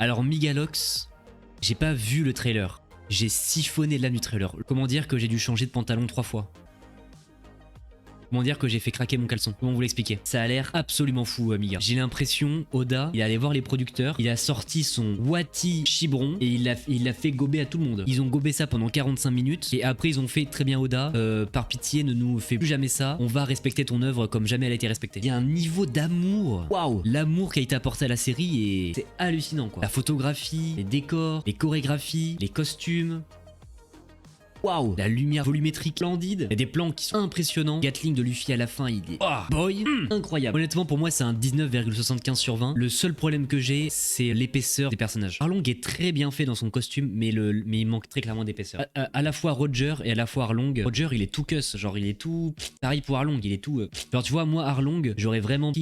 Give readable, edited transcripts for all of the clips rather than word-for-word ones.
Alors Migalox, j'ai pas vu le trailer. J'ai siphonné l'âme du trailer. Comment dire que j'ai dû changer de pantalon 3 fois? Comment dire que j'ai fait craquer mon caleçon? Comment vous l'expliquer? Ça a l'air absolument fou, Amiga. J'ai l'impression, Oda, il est allé voir les producteurs, il a sorti son Wati Chibron et il l'a fait gober à tout le monde. Ils ont gobé ça pendant 45 minutes et après ils ont fait très bien Oda, par pitié ne nous fais plus jamais ça, on va respecter ton œuvre comme jamais elle a été respectée. Il y a un niveau d'amour, waouh, l'amour qui a été apporté à la série et c'est hallucinant quoi. La photographie, les décors, les chorégraphies, les costumes. Waouh, la lumière volumétrique splendide. Il y a des plans qui sont impressionnants. Gatling de Luffy à la fin, il est boy, incroyable. Honnêtement, pour moi, c'est un 19,75 sur 20. Le seul problème que j'ai, c'est l'épaisseur des personnages. Arlong est très bien fait dans son costume, mais il manque très clairement d'épaisseur. À la fois Roger et à la fois Arlong. Roger, il est tout cuss, genre il est tout. Pareil pour Arlong, il est tout. Genre tu vois, moi Arlong, j'aurais vraiment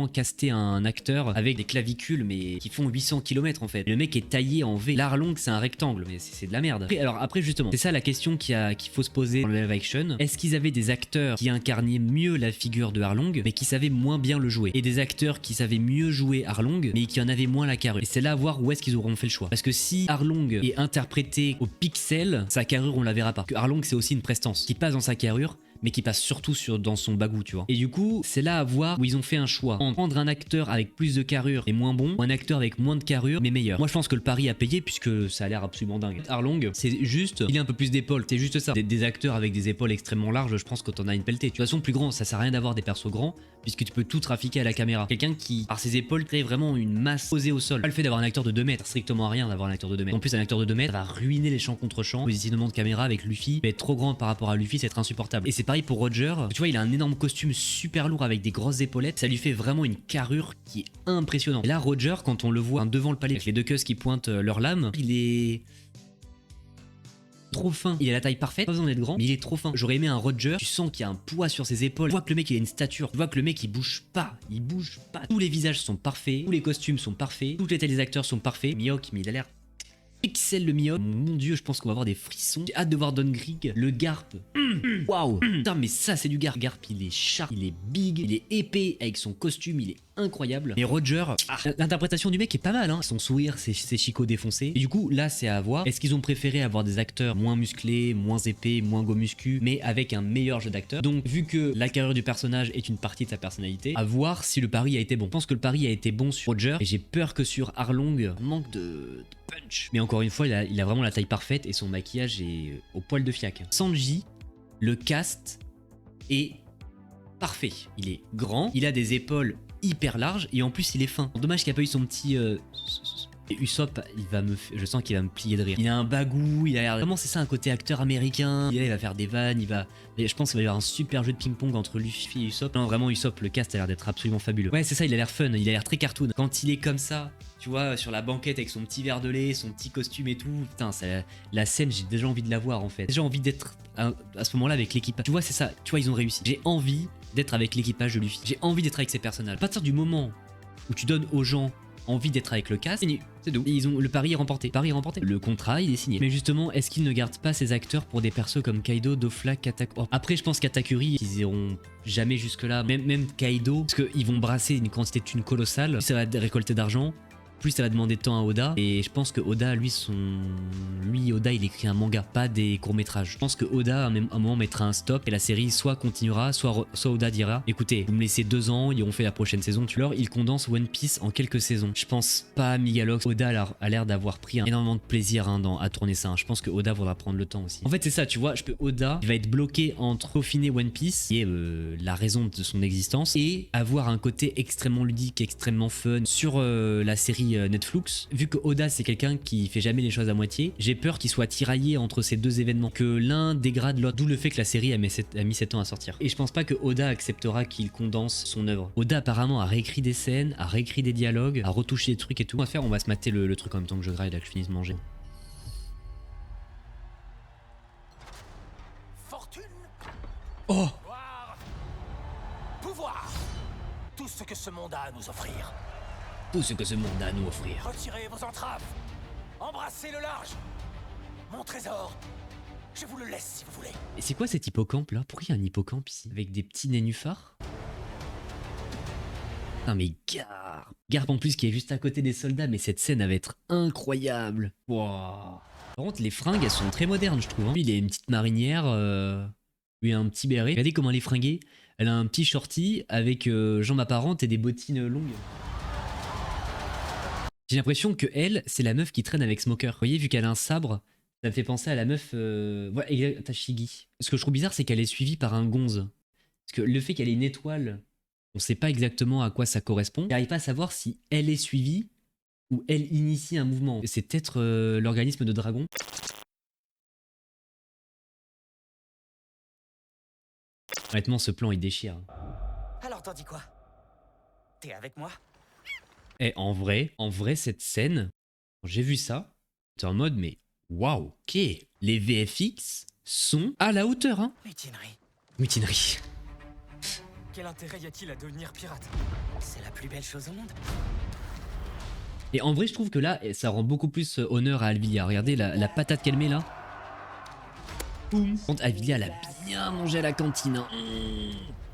casté un acteur avec des clavicules, mais qui font 800 km en fait. Le mec est taillé en V. L'Arlong, c'est un rectangle, mais c'est de la merde. Après justement, c'est ça la question qu'il faut se poser dans le live action. Est-ce qu'ils avaient des acteurs qui incarnaient mieux la figure de Arlong mais qui savaient moins bien le jouer, et des acteurs qui savaient mieux jouer Arlong mais qui en avaient moins la carrure? Et c'est là à voir où est-ce qu'ils auront fait le choix, parce que si Arlong est interprété au pixel, sa carrure on la verra pas. Que Arlong c'est aussi une prestance qui passe dans sa carrure mais qui passe surtout dans son bagou, tu vois. Et du coup, c'est là à voir où ils ont fait un choix. En prendre un acteur avec plus de carrure et moins bon, ou un acteur avec moins de carrure mais meilleur. Moi je pense que le pari a payé puisque ça a l'air absolument dingue. Arlong, c'est juste, il a un peu plus d'épaules, c'est juste ça. Des acteurs avec des épaules extrêmement larges, je pense que t'en as une pelletée. De toute façon, plus grand, ça sert à rien d'avoir des persos grands puisque tu peux tout trafiquer à la caméra. Quelqu'un qui, par ses épaules, crée vraiment une masse posée au sol. Pas le fait d'avoir un acteur de 2 mètres, strictement rien d'avoir un acteur de 2 mètres. En plus, un acteur de 2 mètres, ça va ruiner les champs contre champs. Positionnement de caméra avec Luffy, mais être trop grand par rapport à Luffy, c'est être insupportable. Et c'est pareil pour Roger. Tu vois, il a un énorme costume super lourd avec des grosses épaulettes. Ça lui fait vraiment une carrure qui est impressionnante. Et là, Roger, quand on le voit devant le palais avec les deux queues qui pointent leur lame, il est trop fin. Il a la taille parfaite, pas besoin d'être grand, mais il est trop fin. J'aurais aimé un Roger, tu sens qu'il y a un poids sur ses épaules, tu vois que le mec il a une stature, tu vois que le mec il bouge pas. Tous les visages sont parfaits, tous les costumes sont parfaits, toutes les têtes des acteurs sont parfaits. Mihawk, mais il a l'air pixel le Mihawk. Mon dieu, je pense qu'on va avoir des frissons. J'ai hâte de voir Don Krieg, le Garp. Waouh. Putain, mais ça c'est du Garp. Garp, il est sharp, il est big, il est épais avec son costume, il est incroyable. Mais Roger, l'interprétation du mec est pas mal, hein. Son sourire, ses chicots défoncés. Et du coup, là, c'est à voir. Est-ce qu'ils ont préféré avoir des acteurs moins musclés, moins épais, moins go muscu, mais avec un meilleur jeu d'acteur? Donc, vu que la carrure du personnage est une partie de sa personnalité, à voir si le pari a été bon. Je pense que le pari a été bon sur Roger, et j'ai peur que sur Arlong, manque de punch. Mais encore une fois, il a vraiment la taille parfaite et son maquillage est au poil de fiac. Sanji, le cast est parfait. Il est grand, il a des épaules hyper larges et en plus il est fin. Dommage qu'il n'y a pas eu son petit et Usopp, je sens qu'il va me plier de rire. Il a un bagou, il a l'air vraiment, c'est ça, un côté acteur américain. Il va faire des vannes, je pense qu'il va y avoir un super jeu de ping-pong entre Luffy et Usopp. Non, vraiment Usopp, le cast a l'air d'être absolument fabuleux. Ouais, c'est ça, il a l'air fun, il a l'air très cartoon. Quand il est comme ça, tu vois, sur la banquette avec son petit verre de lait, son petit costume et tout, putain, la scène, j'ai déjà envie de la voir en fait. J'ai déjà envie d'être à ce moment-là avec l'équipage. Tu vois, c'est ça, tu vois, ils ont réussi. J'ai envie d'être avec l'équipage de Luffy. J'ai envie d'être avec ces personnages. À partir du moment où tu donnes aux gens envie d'être avec le cast, c'est tout. Et le pari est remporté. Le contrat, il est signé. Mais justement, est-ce qu'ils ne gardent pas ces acteurs pour des persos comme Kaido, Doflac, Katakuri? Après, je pense Katakuri, ils iront jamais jusque-là. Même Kaido, parce qu'ils vont brasser une quantité de thunes colossale. Plus ça va récolter d'argent, plus ça va demander de temps à Oda. Et je pense que Oda, Oda, il écrit un manga, pas des courts-métrages. Je pense que Oda, à un moment, mettra un stop et la série soit continuera, soit Oda dira écoutez, vous me laissez 2 ans, ils ont fait la prochaine saison. Alors, il condense One Piece en quelques saisons. Je pense pas Migalox. Oda a l'air d'avoir pris énormément de plaisir à tourner ça. Je pense que Oda voudra prendre le temps aussi. En fait, c'est ça, tu vois, Oda, il va être bloqué entre peaufiner One Piece, qui est la raison de son existence, et avoir un côté extrêmement ludique, extrêmement fun sur la série Netflix. Vu que Oda c'est quelqu'un qui fait jamais les choses à moitié, j'ai peur qu'il soit tiraillé entre ces deux événements, que l'un dégrade l'autre, d'où le fait que la série a mis 7 ans à sortir. Et je pense pas que Oda acceptera qu'il condense son œuvre. Oda apparemment a réécrit des scènes, a réécrit des dialogues, a retouché des trucs et tout. On va se mater le truc en même temps que je grille là, que je finisse de manger. Fortune, Oh, gloire, pouvoir, tout ce que ce monde a à nous offrir. tout ce que ce monde a à nous offrir. Retirez vos entraves, embrassez le large. Mon trésor, je vous le laisse si vous voulez. Et c'est quoi cet hippocampe là? Pourquoi il y a un hippocampe ici? Avec des petits nénuphars? Non mais Garp. Garp en plus qui est juste à côté des soldats, mais cette scène elle va être incroyable. Wow. Par contre les fringues elles sont très modernes je trouve. Lui il a une petite marinière, lui un petit béret. Regardez comment elle est fringuée. Elle a un petit shorty avec jambes apparentes et des bottines longues. J'ai l'impression que elle, c'est la meuf qui traîne avec Smoker. Vous voyez, vu qu'elle a un sabre, ça me fait penser à la meuf... Ouais, Tashigi. Ce que je trouve bizarre, c'est qu'elle est suivie par un gonze. Parce que le fait qu'elle ait une étoile, on sait pas exactement à quoi ça correspond. J'arrive pas à savoir si elle est suivie ou elle initie un mouvement. C'est peut-être l'organisme de dragon. Honnêtement, ce plan, il déchire. Alors t'en dis quoi? T'es avec moi? Et en vrai, cette scène, quand j'ai vu ça, j'étais en mode, mais waouh, ok. Les VFX sont à la hauteur, hein. Mutinerie. Mutinerie. Quel intérêt y a-t-il à devenir pirate? C'est la plus belle chose au monde. Et en vrai, je trouve que là, ça rend beaucoup plus honneur à Alvilia. Regardez la patate qu'elle met là. Boum. Par contre, Alvilia, elle a bien mangé à la cantine. Hein.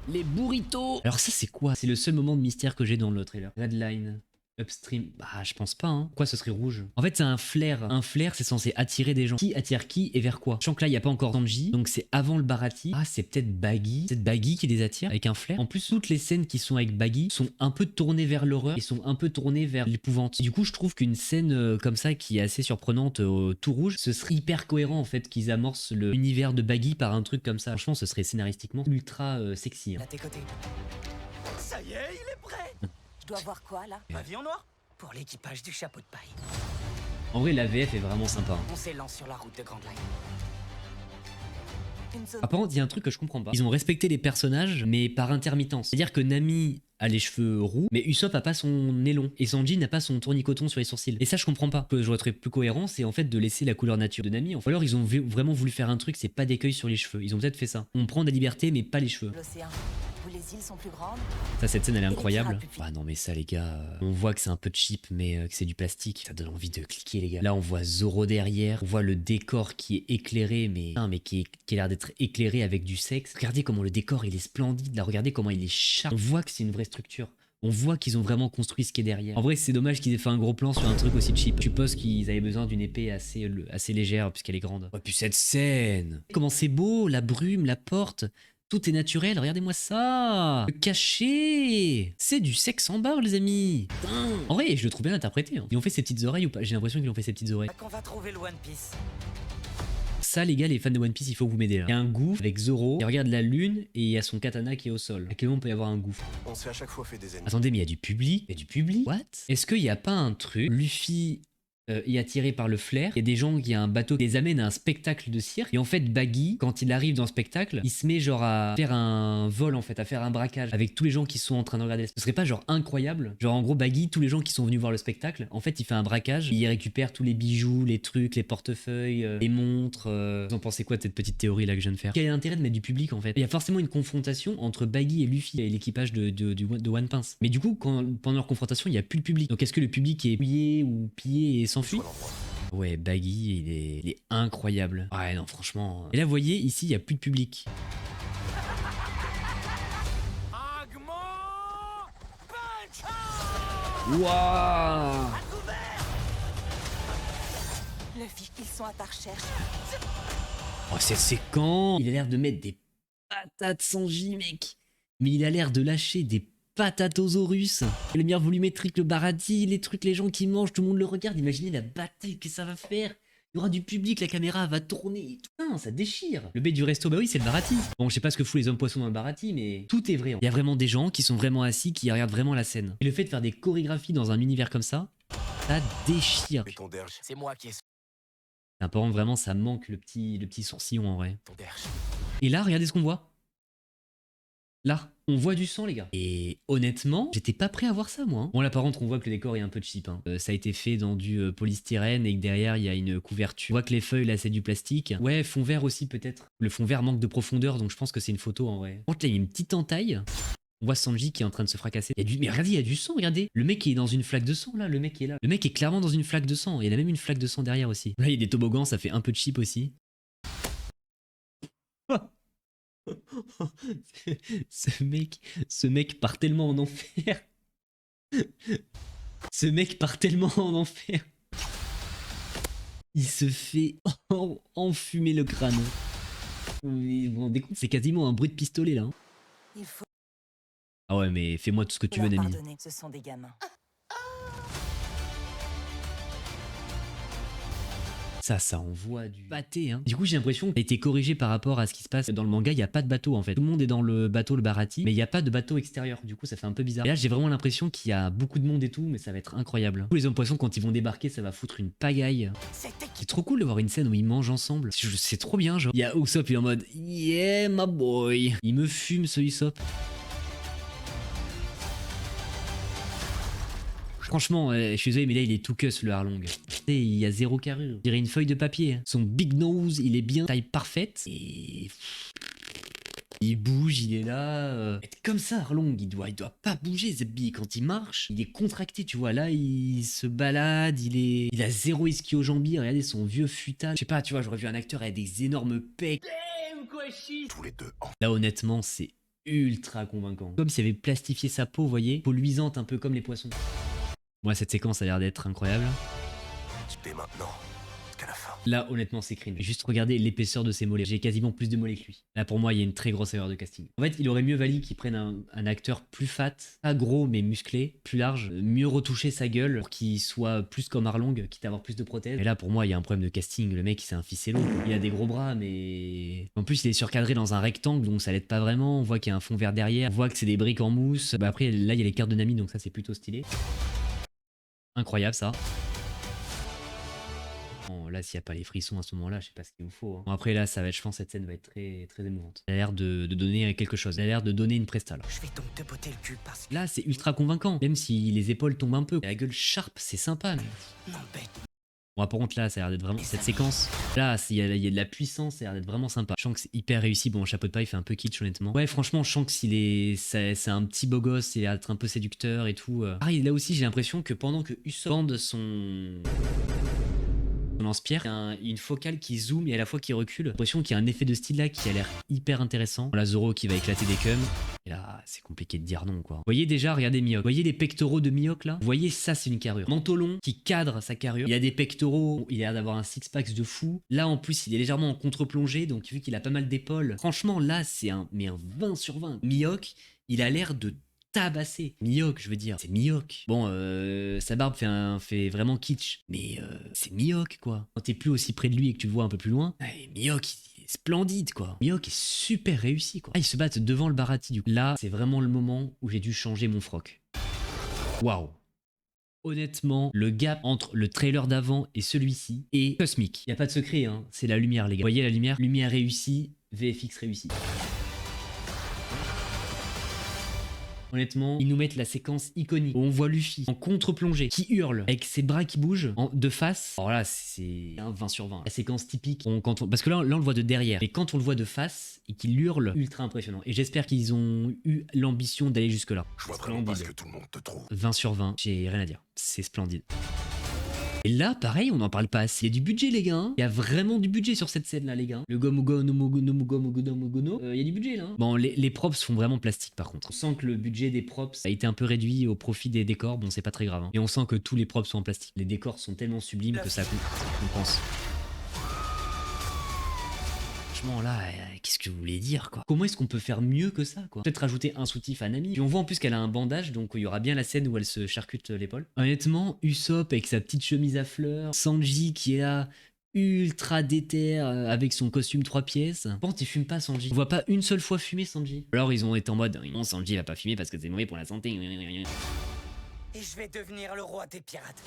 Les burritos. Alors ça, c'est quoi? C'est le seul moment de mystère que j'ai dans le trailer. Redline. Upstream, bah je pense pas hein. Pourquoi ce serait rouge? En fait c'est un flair. Un flair c'est censé attirer des gens. Qui attire qui et vers quoi? Je sens que là il n'y a pas encore Sanji. Donc c'est avant le Baratie. Ah c'est peut-être Baggy. C'est Baggy qui les attire avec un flair. En plus toutes les scènes qui sont avec Baggy sont un peu tournées vers l'horreur et sont un peu tournées vers l'épouvante. Du coup je trouve qu'une scène comme ça qui est assez surprenante tout rouge, ce serait hyper cohérent en fait qu'ils amorcent l'univers de Baggy par un truc comme ça. Franchement ce serait scénaristiquement ultra sexy. Hein. À tes côtés. Ça y est, il est prêt. Je dois voir quoi là? Pavillon noir? Pour l'équipage du chapeau de paille. En vrai la VF est vraiment sympa. Hein. On s'élance sur la route de Grand Line. Une zone. Par contre, il y a un truc que je comprends pas. Ils ont respecté les personnages, mais par intermittence. C'est-à-dire que Nami a les cheveux roux, mais Usopp a pas son nez long. Et Sanji n'a pas son tournicoton sur les sourcils. Et ça, je comprends pas. Ce que j'aurais trouvé plus cohérent, c'est en fait de laisser la couleur nature de Nami. Ou alors, ils ont vraiment voulu faire un truc, c'est pas d'écueil sur les cheveux. Ils ont peut-être fait ça. On prend des libertés, mais pas les cheveux. L'océan. Où les îles sont plus grandes. Ça, cette scène, elle est Et les incroyable. pirates plus Ah non, mais ça, les gars, on voit que c'est un peu cheap, mais que c'est du plastique. Ça donne envie de cliquer, les gars. Là, on voit Zoro derrière. On voit le décor qui est éclairé, mais qui a l'air d'être éclairé avec du sexe. Regardez comment le décor, il est splendide. Là, regardez comment il est sharp. On voit que c'est une vraie structure. On voit qu'ils ont vraiment construit ce qui est derrière. En vrai, c'est dommage qu'ils aient fait un gros plan sur un truc aussi cheap. Je suppose qu'ils avaient besoin d'une épée assez légère, puisqu'elle est grande. Oh, puis cette scène! Comment c'est beau, la brume, la porte. Tout est naturel, regardez-moi ça! Le cachet! C'est du sexe en barre, les amis! Putain. En vrai, je le trouve bien interprété. Hein. Ils ont fait ses petites oreilles ou pas? J'ai l'impression qu'ils ont fait ses petites oreilles. Qu'on va trouver le One Piece. Ça, les gars, les fans de One Piece, il faut que vous m'aider là. Il y a un gouffre avec Zoro, il regarde la lune et il y a son katana qui est au sol. À quel moment peut y avoir un gouffre? On s'est à chaque fois fait des ennemis. Attendez, mais il y a du public? Il y a du public? What? Est-ce qu'il n'y a pas un truc? Luffy est attiré par le flair. Il y a des gens qui a un bateau qui les amène à un spectacle de cirque. Et en fait, Baggy, quand il arrive dans le spectacle, il se met genre à faire un vol en fait, à faire un braquage avec tous les gens qui sont en train de regarder. Ce serait pas genre incroyable? Genre en gros, Baggy, tous les gens qui sont venus voir le spectacle, en fait, il fait un braquage. Il récupère tous les bijoux, les trucs, les portefeuilles, les montres. Vous en pensez quoi de cette petite théorie là que je viens de faire? Quel est l'intérêt de mettre du public en fait? Il y a forcément une confrontation entre Baggy et Luffy et l'équipage de One Piece. Mais du coup, pendant leur confrontation, il n'y a plus de public. Donc est-ce que le public est pillé ou pillé et s'enfuit? Ouais, Baggy, il est incroyable. Ouais, non, franchement. Et là, vous voyez, ici, il n'y a plus de public. Waouh! Luffy, ils sont à ta recherche. Oh, c'est séquent! Il a l'air de mettre des patates Sanji, mec. Mais il a l'air de lâcher des Patatosaurus, le lumière volumétrique, le Baratie, les trucs, les gens qui mangent, tout le monde le regarde. Imaginez la bataille que ça va faire. Il y aura du public, la caméra va tourner. Putain, ça déchire. Le B du resto, bah oui, c'est le Baratie. Bon, je sais pas ce que foutent les hommes poissons dans le Baratie, mais tout est vrai. Il y a vraiment des gens qui sont vraiment assis, qui regardent vraiment la scène. Et le fait de faire des chorégraphies dans un univers comme ça déchire. Et ton derge. C'est moi qui ai Par contre, vraiment, ça manque le petit sourcillon en vrai. ton derge. Et là, regardez ce qu'on voit. Là, on voit du sang, les gars. Et honnêtement, j'étais pas prêt à voir ça, moi. Hein. Bon, là, par contre, on voit que le décor est un peu cheap. Hein. Ça a été fait dans du polystyrène et que derrière, il y a une couverture. On voit que les feuilles, là, c'est du plastique. Ouais, fond vert aussi, peut-être. Le fond vert manque de profondeur, donc je pense que c'est une photo, en vrai. Par contre, là, il y a une petite entaille. On voit Sanji qui est en train de se fracasser. Mais regardez, il y a du sang, regardez. Le mec qui est dans une flaque de sang, là. Le mec qui est là. Le mec est clairement dans une flaque de sang. Il y a même une flaque de sang derrière aussi. Là, il y a des toboggans, ça fait un peu cheap aussi. ce mec part tellement en enfer. Ce mec part tellement en enfer. Il se fait enfumer le crâne. Vous vous rendez compte, c'est quasiment un bruit de pistolet là. Hein. Il faut Ah ouais, mais fais-moi tout ce que tu veux, leur Nami. pardonner. Ce sont des gamins. Ça envoie du pâté. Hein. Du coup, j'ai l'impression qu'il a été corrigé par rapport à ce qui se passe dans le manga. Il n'y a pas de bateau en fait. Tout le monde est dans le bateau, le Baratie, mais il n'y a pas de bateau extérieur. Du coup, ça fait un peu bizarre. Et là, j'ai vraiment l'impression qu'il y a beaucoup de monde et tout, mais ça va être incroyable. Tous les hommes poissons, quand ils vont débarquer, ça va foutre une pagaille. C'est trop cool de voir une scène où ils mangent ensemble. C'est trop bien, genre. Il y a Usopp, il est en mode yeah, my boy. Il me fume ce Usopp. Franchement, je suis désolé, mais là il est tout cuss le Arlong. Il y a zéro carrure. Je dirais une feuille de papier. Son big nose, il est bien taille parfaite. Et il bouge, il est là. Être comme ça, Arlong, il doit pas bouger. Zebbi, quand il marche, il est contracté, tu vois. Là, il se balade, il a zéro ischio-jambier. Regardez son vieux futal. Je sais pas, tu vois, j'aurais vu un acteur avec des énormes pecs. Tous les deux. Là, honnêtement, c'est ultra convaincant. Comme s'il avait plastifié sa peau, vous voyez. Peau luisante, un peu comme les poissons. Moi, cette séquence a l'air d'être incroyable. Dès maintenant, jusqu'à la fin. Là, honnêtement, c'est cringe. Juste regardez l'épaisseur de ses mollets. J'ai quasiment plus de mollets que lui. Là, pour moi, il y a une très grosse erreur de casting. En fait, il aurait mieux valu qu'ils prennent un acteur plus fat, pas gros, mais musclé, plus large, mieux retoucher sa gueule pour qu'il soit plus comme Arlong, quitte à avoir plus de prothèses. Et là, pour moi, il y a un problème de casting. Le mec, c'est un ficello. Il a des gros bras, mais... En plus, il est surcadré dans un rectangle, donc ça l'aide pas vraiment. On voit qu'il y a un fond vert derrière. On voit que c'est des briques en mousse. Bah après, là, il y a les cartes de Nami, donc ça, c'est plutôt stylé. Incroyable ça. Bon, là, s'il n'y a pas les frissons à ce moment-là, je sais pas ce qu'il vous faut. Hein. Bon, après, là, ça va être, je pense, cette scène va être très, très émouvante. Elle a l'air de donner quelque chose. Elle a l'air de donner une presta là. Je vais donc te botter le cul parce que... Là, c'est ultra convaincant. Même si les épaules tombent un peu. La gueule sharp, c'est sympa. Mais... M'embête. Bon, par contre, là, ça a l'air d'être vraiment... Cette séquence, là, il y a de la puissance, ça a l'air d'être vraiment sympa. Je sens que c'est hyper réussi. Bon, chapeau de paille fait un peu kitsch, honnêtement. Ouais, franchement, je sens que c'est un petit beau gosse, il a l'air d'être un peu séducteur et tout. Pareil, là aussi, j'ai l'impression que pendant que Usopp bande son lance-pierre, il y a une focale qui zoome et à la fois qui recule. J'ai l'impression qu'il y a un effet de style là qui a l'air hyper intéressant. La Zoro qui va éclater des cums. Et là, c'est compliqué de dire non, quoi. Vous voyez déjà, regardez Mihawk. Vous voyez les pectoraux de Mihawk là? Vous voyez, ça, c'est une carrure. Manteau long qui cadre sa carrure. Il a des pectoraux, il a l'air d'avoir un six-pack de fou. Là, en plus, il est légèrement en contre-plongée, donc vu qu'il a pas mal d'épaules. Franchement, là, c'est un 20 sur 20. Mihawk, il a l'air de tabasser. Mihawk, je veux dire. C'est Mihawk. Bon, sa barbe fait vraiment kitsch. Mais c'est Mihawk, quoi. Quand t'es plus aussi près de lui et que tu le vois un peu plus loin, Mihawk, il est splendide, quoi. Mihawk est super réussi, quoi. Ah, ils se battent devant le Baratie, du coup. Là, c'est vraiment le moment où j'ai dû changer mon froc. Waouh. Honnêtement, le gap entre le trailer d'avant et celui-ci est cosmique. Y a pas de secret, hein. C'est la lumière, les gars. Vous voyez la lumière? Lumière réussie, VFX réussi. Honnêtement, ils nous mettent la séquence iconique où on voit Luffy en contre-plongée qui hurle avec ses bras qui bougent de face. Alors là, c'est un 20 sur 20. La séquence typique, parce que là, on le voit de derrière. Mais quand on le voit de face et qu'il hurle, ultra impressionnant. Et j'espère qu'ils ont eu l'ambition d'aller jusque-là. Je vois vraiment pas ce que tout le monde te trouve. 20 sur 20, j'ai rien à dire. C'est splendide. Et là, pareil, on n'en parle pas assez. Il y a du budget, les gars. Hein. Il y a vraiment du budget sur cette scène-là, les gars. Le Gomugo no Mugono. Il y a du budget, là. Hein. Bon, les props font vraiment plastique, par contre. On sent que le budget des props a été un peu réduit au profit des décors. Bon, c'est pas très grave. Hein. Et on sent que tous les props sont en plastique. Les décors sont tellement sublimes que ça compense. Franchement, là, qu'est-ce que vous voulez dire, quoi? Comment est-ce qu'on peut faire mieux que ça, quoi? Peut-être rajouter un soutif à Nami. Puis on voit en plus qu'elle a un bandage, donc il y aura bien la scène où elle se charcute l'épaule. Honnêtement, Usopp avec sa petite chemise à fleurs, Sanji qui est là, ultra déter avec son costume 3 pièces. Bon, il fume pas, Sanji. On voit pas une seule fois fumer, Sanji. Alors ils ont été en mode, non, Sanji va pas fumer parce que c'est mauvais pour la santé. Et je vais devenir le roi des pirates.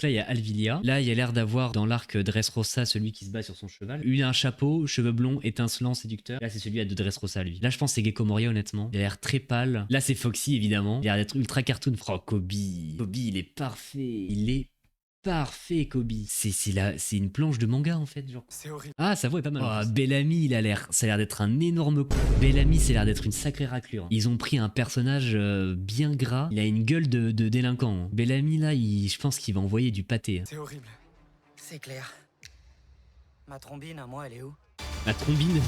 Là, il y a Alvilia. Là, il y a l'air d'avoir dans l'arc Dressrosa celui qui se bat sur son cheval. Il a un chapeau, cheveux blonds, étincelant, séducteur. Là, c'est celui de Dressrosa, lui. Là, je pense que c'est Gecko Moria, honnêtement. Il a l'air très pâle. Là, c'est Foxy, évidemment. Il a l'air d'être ultra cartoon. Oh, Kobe, il est parfait. Il est parfait, Kobe. C'est une planche de manga, en fait, genre. C'est horrible. Ah, sa voix est pas mal. Oh, Bellamy, ça a l'air d'être un énorme con. Bellamy, ça a l'air d'être une sacrée raclure. Ils ont pris un personnage bien gras. Il a une gueule de délinquant. Hein. Bellamy, là, je pense qu'il va envoyer du pâté. Hein. C'est horrible. C'est clair. Ma trombine, à moi, elle est où? La trombine.